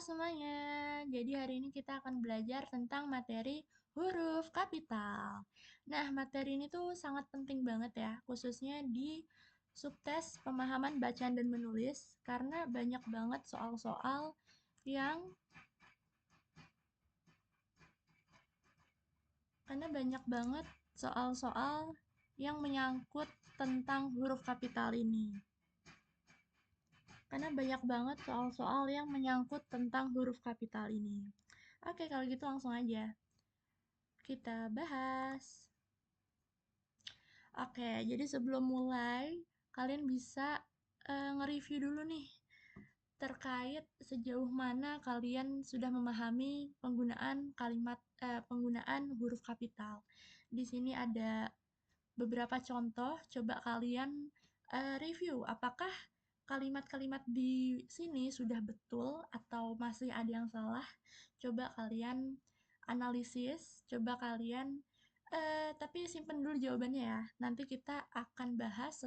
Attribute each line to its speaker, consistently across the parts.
Speaker 1: semuanya, jadi hari ini kita akan belajar tentang materi huruf kapital. Nah, materi ini tuh sangat penting banget ya, khususnya di subtes pemahaman bacaan dan menulis, karena banyak banget soal-soal yang menyangkut tentang huruf kapital ini. Karena banyak banget soal-soal yang menyangkut tentang huruf kapital ini. Oke, kalau gitu langsung aja kita bahas. Oke, jadi sebelum mulai, kalian bisa nge-review dulu nih terkait sejauh mana kalian sudah memahami penggunaan huruf kapital. Di sini ada beberapa contoh, coba kalian review apakah kalimat-kalimat di sini sudah betul atau masih ada yang salah. Coba kalian analisis, coba kalian tapi simpen dulu jawabannya ya. Nanti kita akan bahas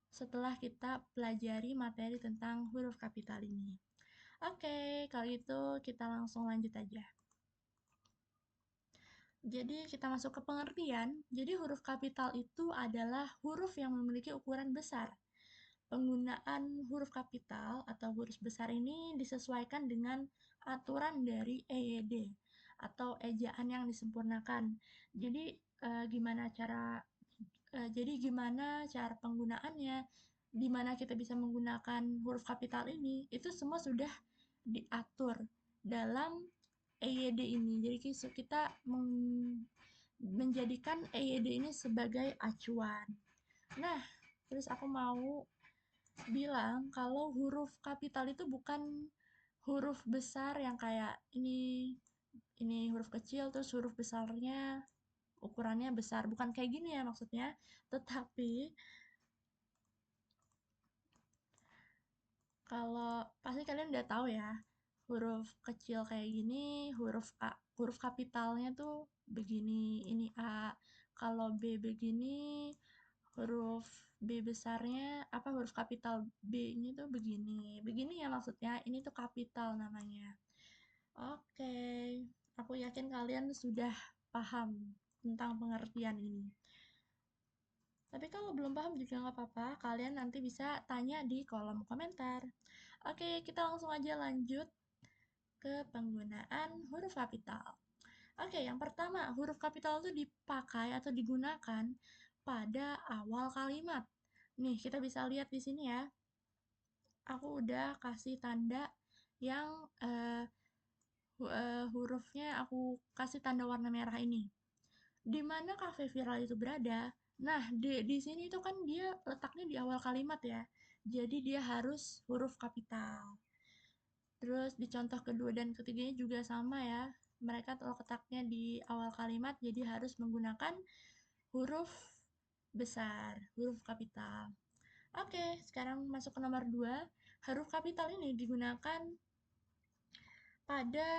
Speaker 1: setelah kita pelajari materi tentang huruf kapital ini. Oke, kalau itu kita langsung lanjut aja. Jadi kita masuk ke pengertian. Jadi huruf kapital itu adalah huruf yang memiliki ukuran besar. Penggunaan huruf kapital atau huruf besar ini disesuaikan dengan aturan dari EYD atau ejaan yang disempurnakan. Jadi gimana cara penggunaannya, di mana kita bisa menggunakan huruf kapital ini, itu semua sudah diatur dalam EYD ini. Jadi kita menjadikan EYD ini sebagai acuan. Nah, terus aku mau bilang kalau huruf kapital itu bukan huruf besar yang kayak ini huruf kecil terus huruf besarnya ukurannya besar, bukan kayak gini ya maksudnya, tetapi kalau pasti kalian udah tahu ya, huruf kecil kayak gini, huruf A, huruf kapitalnya tuh begini, ini A. Kalau B begini, huruf B besarnya, huruf kapital B-nya tuh begini. Begini ya maksudnya, ini tuh kapital namanya. Oke, aku yakin kalian sudah paham tentang pengertian ini. Tapi kalau belum paham juga nggak apa-apa, kalian nanti bisa tanya di kolom komentar. Oke, kita langsung aja lanjut ke penggunaan huruf kapital. Oke, yang pertama, huruf kapital itu dipakai atau digunakan pada awal kalimat. Nih, kita bisa lihat di sini ya. Aku udah kasih tanda yang hurufnya aku kasih tanda warna merah ini. Di mana kafe viral itu berada? Nah, di sini itu kan dia letaknya di awal kalimat ya. Jadi dia harus huruf kapital. Terus di contoh kedua dan ketiganya juga sama ya. Mereka letaknya di awal kalimat, jadi harus menggunakan huruf besar, huruf kapital. Oke, sekarang masuk ke nomor 2. Huruf kapital ini digunakan pada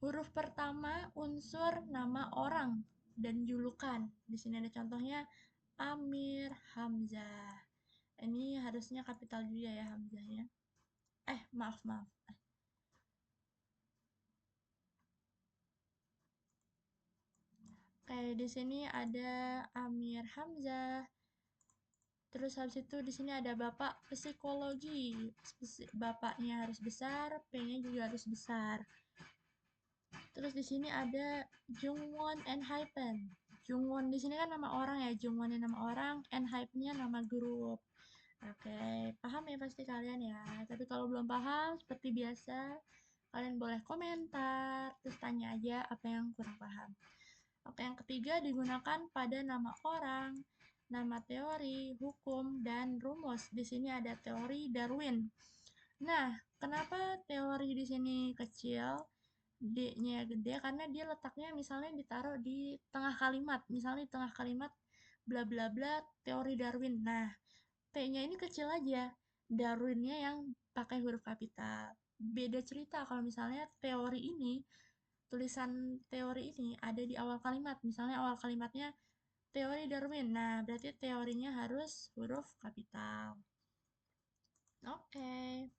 Speaker 1: huruf pertama unsur nama orang dan julukan. Di sini ada contohnya Amir Hamzah. Ini harusnya kapital juga ya Hamzahnya. Maaf. Kayak di sini ada Amir Hamzah. Terus habis itu di sini ada Bapak Psikologi. Bapaknya harus besar, P-nya juga harus besar. Terus di sini ada Jungwon and Hypen. Jungwon di sini kan nama orang ya, Jungwon ini nama orang, and Hype-nya nama grup. Oke, paham ya pasti kalian ya. Tapi kalau belum paham, seperti biasa, kalian boleh komentar, terus tanya aja apa yang kurang paham. Oke, yang ketiga digunakan pada nama orang, nama teori, hukum, dan rumus. Di sini ada teori Darwin. Nah, kenapa teori di sini kecil, D-nya gede? Karena dia letaknya misalnya ditaruh di tengah kalimat. Misalnya di tengah kalimat bla bla bla teori Darwin. Nah, T-nya ini kecil aja. Darwinnya yang pakai huruf kapital. Beda cerita kalau misalnya tulisan teori ini ada di awal kalimat. Misalnya awal kalimatnya teori Darwin. Nah, berarti teorinya harus huruf kapital. Oke.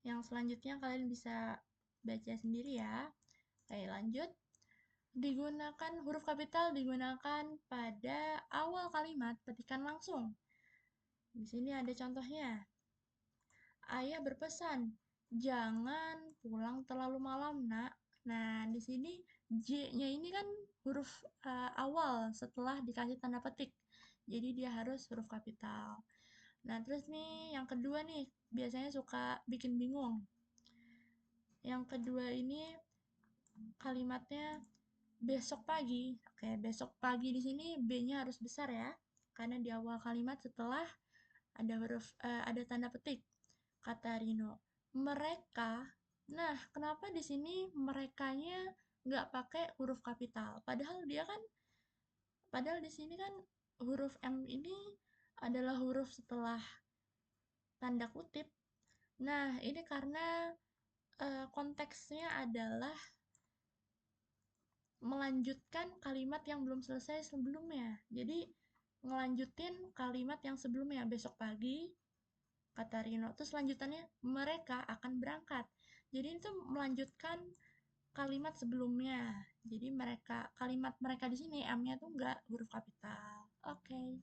Speaker 1: Yang selanjutnya kalian bisa baca sendiri ya. Oke, lanjut. Huruf kapital digunakan pada awal kalimat petikan langsung. Di sini ada contohnya. Ayah berpesan, jangan pulang terlalu malam, Nak. Nah, di sini J-nya ini kan huruf awal setelah dikasih tanda petik. Jadi dia harus huruf kapital. Nah, terus nih yang kedua nih, biasanya suka bikin bingung. Yang kedua ini kalimatnya besok pagi. Oke, besok pagi di sini B-nya harus besar ya. Karena di awal kalimat setelah ada tanda petik. Kata Rino, mereka. Nah, kenapa di sini merekanya nggak pakai huruf kapital? Padahal di sini kan huruf M ini adalah huruf setelah tanda kutip. Nah, ini karena konteksnya adalah melanjutkan kalimat yang belum selesai sebelumnya. Jadi, ngelanjutin kalimat yang sebelumnya, besok pagi, kata Rino. Terus lanjutannya, mereka akan berangkat. Jadi, itu melanjutkan kalimat sebelumnya. Jadi, kalimat mereka di sini, M-nya tuh nggak huruf kapital. Oke.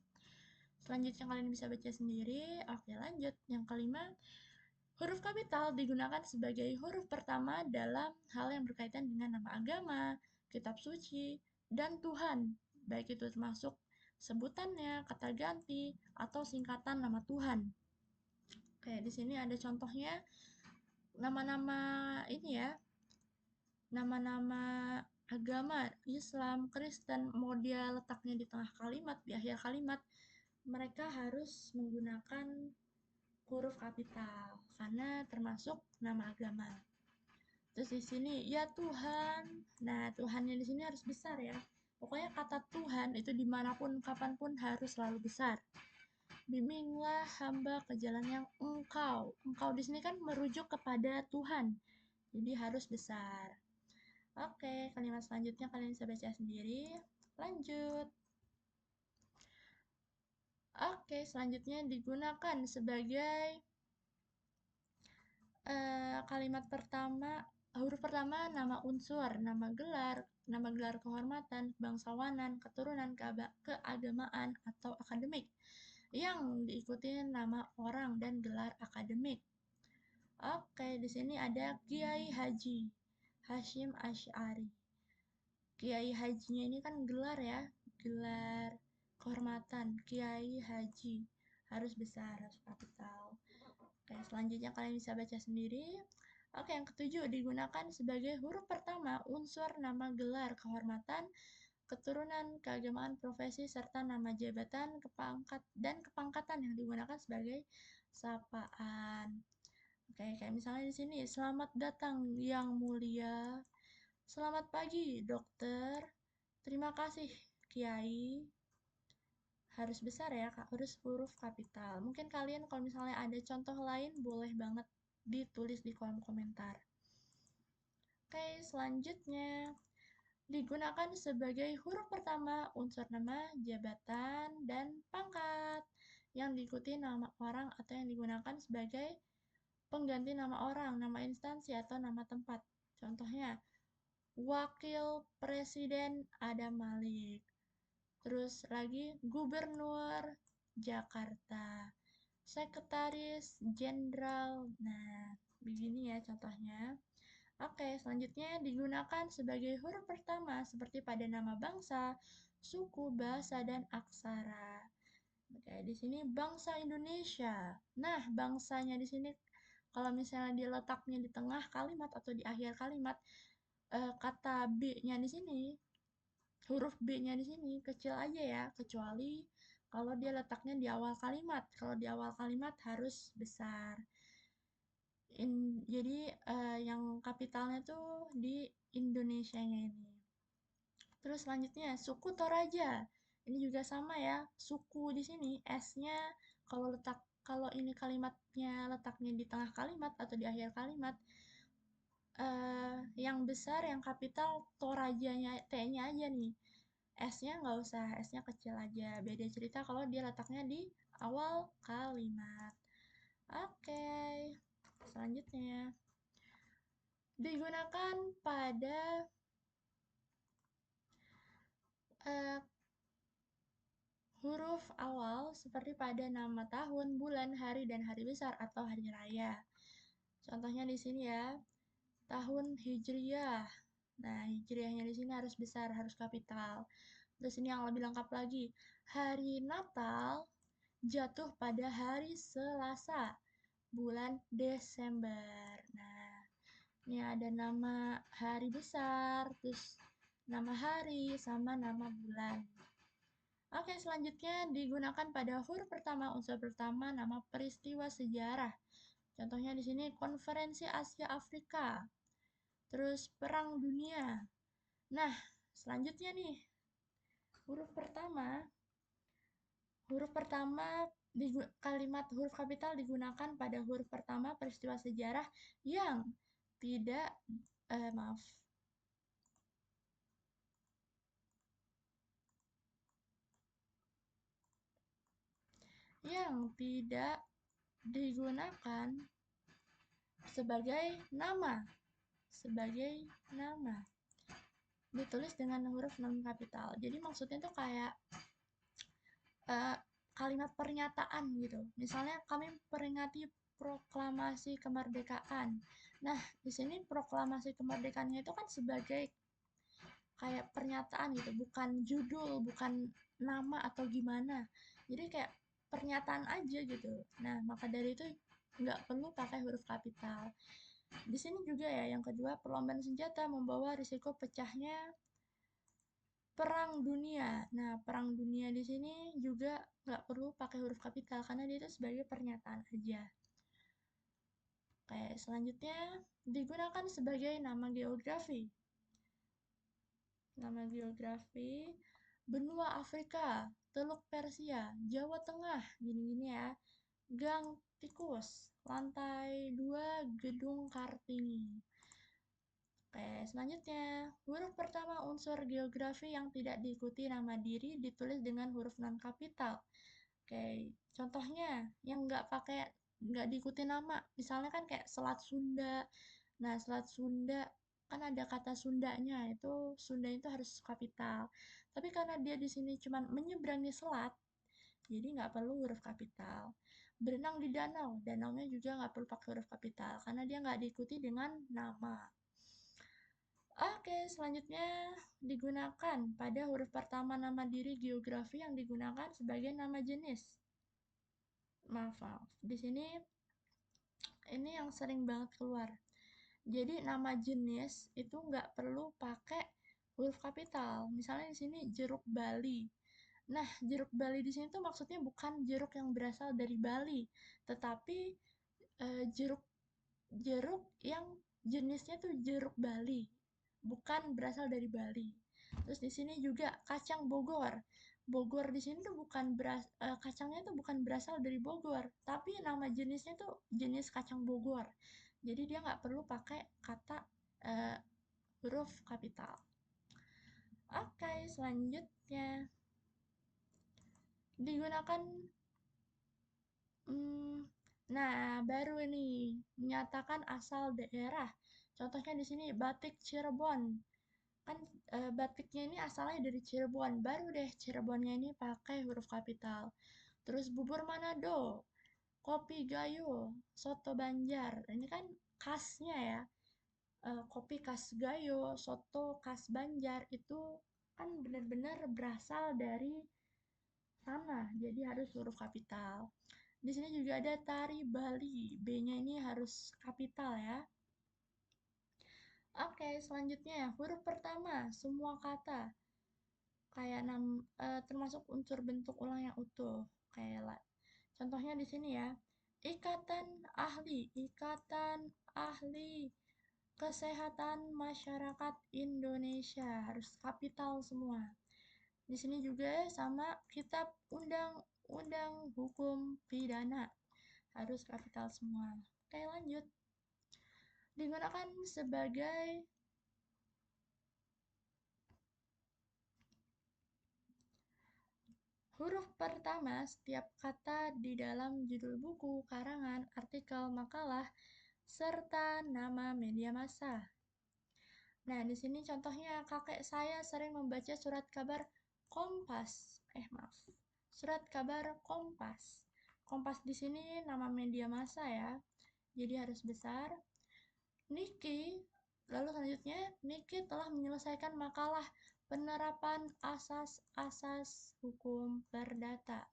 Speaker 1: Selanjutnya kalian bisa baca sendiri. Oke, lanjut. Yang kelima, huruf kapital digunakan sebagai huruf pertama dalam hal yang berkaitan dengan nama agama, kitab suci, dan Tuhan, baik itu termasuk sebutannya, kata ganti, atau singkatan nama Tuhan. Oke, di sini ada contohnya nama-nama ini ya, nama-nama agama, Islam, Kristen, mau dia letaknya di tengah kalimat, di akhir kalimat, mereka harus menggunakan huruf kapital karena termasuk nama agama. Terus di sini ya Tuhan. Nah, Tuhannya di sini harus besar ya. Pokoknya kata Tuhan itu dimanapun kapanpun harus selalu besar. Bimbinglah hamba ke jalan yang engkau. Engkau di sini kan merujuk kepada Tuhan. Jadi harus besar. Oke, kalimat selanjutnya kalian bisa baca sendiri. Lanjut. Oke, selanjutnya digunakan sebagai huruf pertama nama unsur, nama gelar kehormatan, bangsawanan, keturunan, keagamaan, atau akademik, yang diikuti nama orang dan gelar akademik. Oke, di sini ada Kiai Haji Hashim Asy'ari. Kiai Hajinya ini kan gelar ya, gelar kehormatan, Kiai Haji. Harus besar, harus kapital. Oke, selanjutnya kalian bisa baca sendiri. Oke, yang ketujuh digunakan sebagai huruf pertama unsur nama gelar kehormatan, keturunan, keagamaan, profesi, serta nama jabatan, kepangkatan yang digunakan sebagai sapaan. Oke, kayak misalnya di sini, selamat datang yang mulia, selamat pagi dokter, terima kasih Kiai. Harus besar ya, harus huruf kapital. Mungkin kalian kalau misalnya ada contoh lain, boleh banget ditulis di kolom komentar. Oke, selanjutnya digunakan sebagai huruf pertama unsur nama, jabatan, dan pangkat yang diikuti nama orang atau yang digunakan sebagai pengganti nama orang, nama instansi, atau nama tempat. Contohnya, Wakil Presiden Adam Malik. Terus lagi Gubernur Jakarta, Sekretaris Jenderal. Nah, begini ya contohnya. Oke, selanjutnya digunakan sebagai huruf pertama seperti pada nama bangsa, suku, bahasa, dan aksara. Oke, di sini bangsa Indonesia. Nah, bangsanya di sini kalau misalnya diletaknya di tengah kalimat atau di akhir kalimat, kata B-nya di sini, huruf B-nya di sini kecil aja ya, kecuali kalau dia letaknya di awal kalimat. Kalau di awal kalimat harus besar. Jadi yang kapitalnya tuh di Indonesianya ini. Terus selanjutnya suku Toraja. Ini juga sama ya, suku di sini S-nya kalau ini kalimatnya letaknya di tengah kalimat atau di akhir kalimat, yang besar, yang kapital Torajanya, T-nya aja nih. S-nya nggak usah, S-nya kecil aja. Beda cerita kalau dia letaknya di awal kalimat. Oke. selanjutnya digunakan pada huruf awal seperti pada nama tahun, bulan, hari, dan hari besar atau hari raya. Contohnya di sini ya, tahun Hijriyah. Nah, Hijriyahnya di sini harus besar, harus kapital. Terus ini yang lebih lengkap lagi, hari Natal jatuh pada hari Selasa, bulan Desember. Nah, ini ada nama hari besar, terus nama hari, sama nama bulan. Oke, selanjutnya digunakan pada huruf pertama, unsur pertama, nama peristiwa sejarah. Contohnya di sini Konferensi Asia Afrika, terus Perang Dunia. Nah, selanjutnya nih, huruf pertama, kalimat huruf kapital digunakan pada huruf pertama peristiwa sejarah yang tidak, maaf, yang tidak digunakan sebagai nama, ditulis dengan huruf non kapital. Jadi maksudnya tuh kayak kalimat pernyataan gitu. Misalnya kami peringati proklamasi kemerdekaan. Nah, di sini proklamasi kemerdekaannya itu kan sebagai kayak pernyataan gitu, bukan judul, bukan nama atau gimana. Jadi kayak pernyataan aja gitu. Nah, maka dari itu nggak perlu pakai huruf kapital. Di sini juga ya, yang kedua, perlombaan senjata membawa risiko pecahnya Perang Dunia. Nah, Perang Dunia di sini juga nggak perlu pakai huruf kapital karena dia itu sebagai pernyataan aja. Oke, selanjutnya digunakan sebagai nama geografi. Nama geografi, benua Afrika, Teluk Persia, Jawa Tengah, gini-gini ya. Gang Tikus, lantai 2 Gedung Kartini. Oke, selanjutnya, huruf pertama unsur geografi yang tidak diikuti nama diri ditulis dengan huruf non kapital. Oke, contohnya yang nggak diikuti nama, misalnya kan kayak Selat Sunda. Nah, Selat Sunda kan ada kata Sundanya, itu Sunda itu harus kapital. Tapi karena dia di sini cuma menyeberangi selat, jadi nggak perlu huruf kapital. Berenang di danau, danaunya juga nggak perlu pakai huruf kapital karena dia nggak diikuti dengan nama. Oke, selanjutnya digunakan pada huruf pertama nama diri geografi yang digunakan sebagai nama jenis. Maaf. Di sini ini yang sering banget keluar. Jadi nama jenis itu nggak perlu pakai huruf kapital. Misalnya di sini jeruk Bali. Nah, jeruk Bali di sini tuh maksudnya bukan jeruk yang berasal dari Bali, tetapi jeruk jeruk yang jenisnya tuh jeruk Bali, bukan berasal dari Bali. Terus di sini juga kacang Bogor. Bogor di sini tuh kacangnya tuh bukan berasal dari Bogor, tapi nama jenisnya tuh jenis kacang Bogor. Jadi dia nggak perlu pakai kata huruf kapital. Oke, selanjutnya digunakan nah, baru ini menyatakan asal daerah. Contohnya di sini batik Cirebon. Kan batiknya ini asalnya dari Cirebon. Baru deh Cirebonnya ini pakai huruf kapital. Terus bubur Manado, kopi Gayo, soto Banjar. Ini kan khasnya ya. Kopi khas Gayo, soto khas Banjar itu kan benar-benar berasal dari sana. Jadi harus huruf kapital. Di sini juga ada tari Bali. B-nya ini harus kapital ya. Oke, selanjutnya huruf pertama semua kata kayak termasuk unsur bentuk ulang yang utuh. Kayak contohnya di sini ya. Ikatan ahli kesehatan masyarakat Indonesia harus kapital semua. Di sini juga sama kitab undang-undang hukum pidana harus kapital semua. Oke, lanjut. Digunakan sebagai huruf pertama setiap kata di dalam judul buku, karangan, artikel, makalah, serta nama media massa. Nah, di sini contohnya kakek saya sering membaca surat kabar Kompas. Maaf. Surat kabar Kompas. Kompas di sini nama media massa ya. Jadi harus besar. Niki, lalu selanjutnya Niki telah menyelesaikan makalah penerapan asas-asas hukum perdata.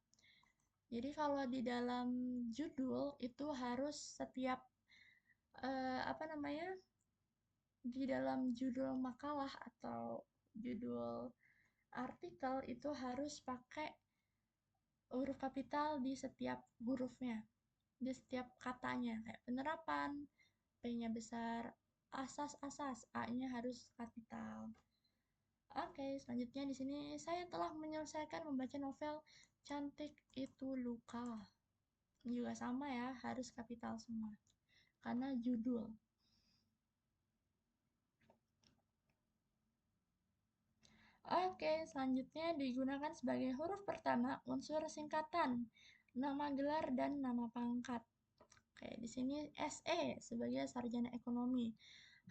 Speaker 1: Jadi kalau di dalam judul itu harus setiap di dalam judul makalah atau judul artikel itu harus pakai huruf kapital di setiap hurufnya, di setiap katanya, kayak penerapan, P-nya besar, asas-asas, A-nya harus kapital. Oke, selanjutnya di sini saya telah menyelesaikan membaca novel Cantik Itu Luka. Juga sama ya, harus kapital semua. Karena judul. Oke, selanjutnya digunakan sebagai huruf pertama unsur singkatan, nama gelar dan nama pangkat. Oke, di sini SE sebagai sarjana ekonomi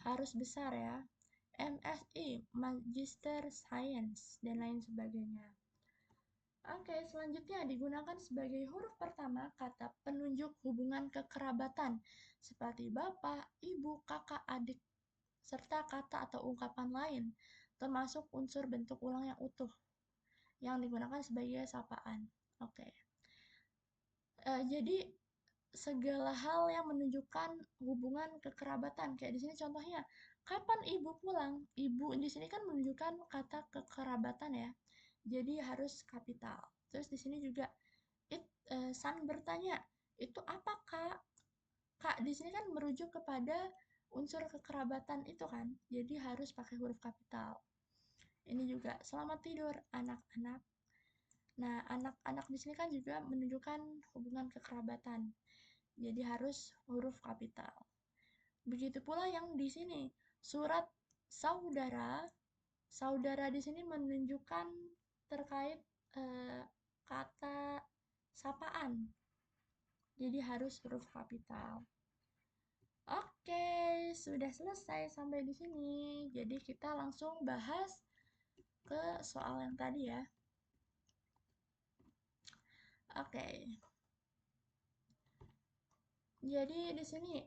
Speaker 1: harus besar ya. MSI, Magister Science, dan lain sebagainya. Oke, selanjutnya digunakan sebagai huruf pertama kata penunjuk hubungan kekerabatan, seperti bapak, ibu, kakak, adik, serta kata atau ungkapan lain, termasuk unsur bentuk ulang yang utuh, yang digunakan sebagai sapaan. Oke. Jadi segala hal yang menunjukkan hubungan kekerabatan. Kayak di sini contohnya, kapan ibu pulang? Ibu di sini kan menunjukkan kata kekerabatan ya. Jadi harus kapital. Terus di sini juga San bertanya, itu apa kak? Kak di sini kan merujuk kepada unsur kekerabatan itu kan. Jadi harus pakai huruf kapital. Ini juga selamat tidur anak-anak. Nah, anak-anak di sini kan juga menunjukkan hubungan kekerabatan. Jadi harus huruf kapital. Begitu pula yang di sini, surat saudara. Saudara di sini menunjukkan terkait kata sapaan. Jadi harus huruf kapital. Oke, sudah selesai sampai di sini. Jadi kita langsung bahas ke soal yang tadi ya. Oke. Jadi di sini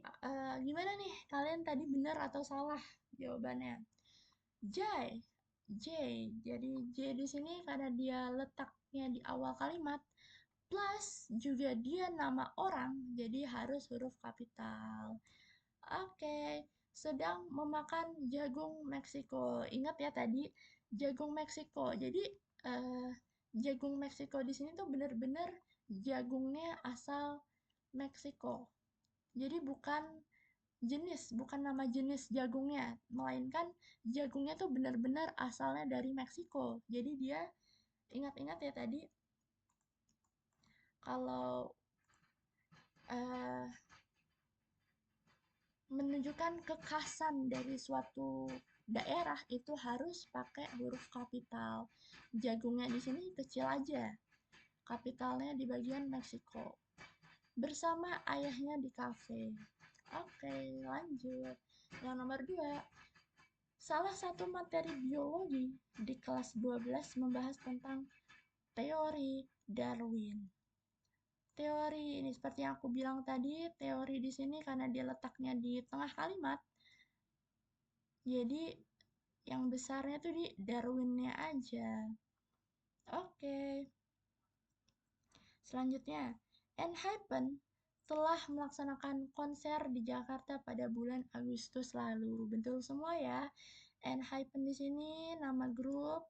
Speaker 1: gimana nih? Kalian tadi benar atau salah jawabannya? J. J. Jadi J di sini karena dia letaknya di awal kalimat plus juga dia nama orang, jadi harus huruf kapital. Oke, sedang memakan jagung Meksiko. Ingat ya tadi jagung Meksiko. Jadi jagung Meksiko di sini tuh bener-bener jagungnya asal Meksiko. Jadi bukan nama jenis jagungnya, melainkan jagungnya tuh benar-benar asalnya dari Meksiko. Jadi dia ingat-ingat ya tadi kalau menunjukkan kekhasan dari suatu daerah itu harus pakai huruf kapital. Jagungnya di sini kecil aja. Kapitalnya di bagian Meksiko. Bersama ayahnya di kafe. Oke, lanjut. Yang nomor 2. Salah satu materi biologi di kelas 12 membahas tentang teori Darwin. Teori ini seperti yang aku bilang tadi, teori di sini karena dia letaknya di tengah kalimat. Jadi yang besarnya tuh di Darwinnya aja. Oke. Selanjutnya, ENHYPEN telah melaksanakan konser di Jakarta pada bulan Agustus lalu. Betul semua ya. ENHYPEN di sini nama grup.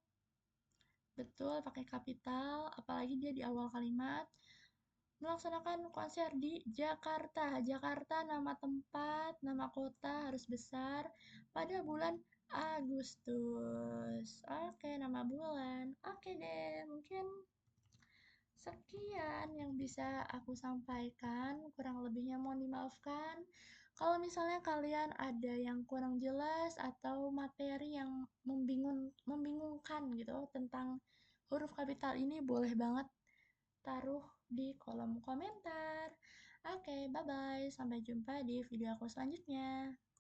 Speaker 1: Betul, pakai kapital, apalagi dia di awal kalimat. Melaksanakan konser di Jakarta. Jakarta nama tempat, nama kota harus besar pada bulan Agustus. Oke, nama bulan. Oke deh, mungkin sekian yang bisa aku sampaikan. Kurang lebihnya mohon dimaafkan. Kalau misalnya kalian ada yang kurang jelas atau materi yang membingungkan gitu tentang huruf kapital ini, boleh banget taruh di kolom komentar. Oke, bye-bye. Sampai jumpa di video aku selanjutnya.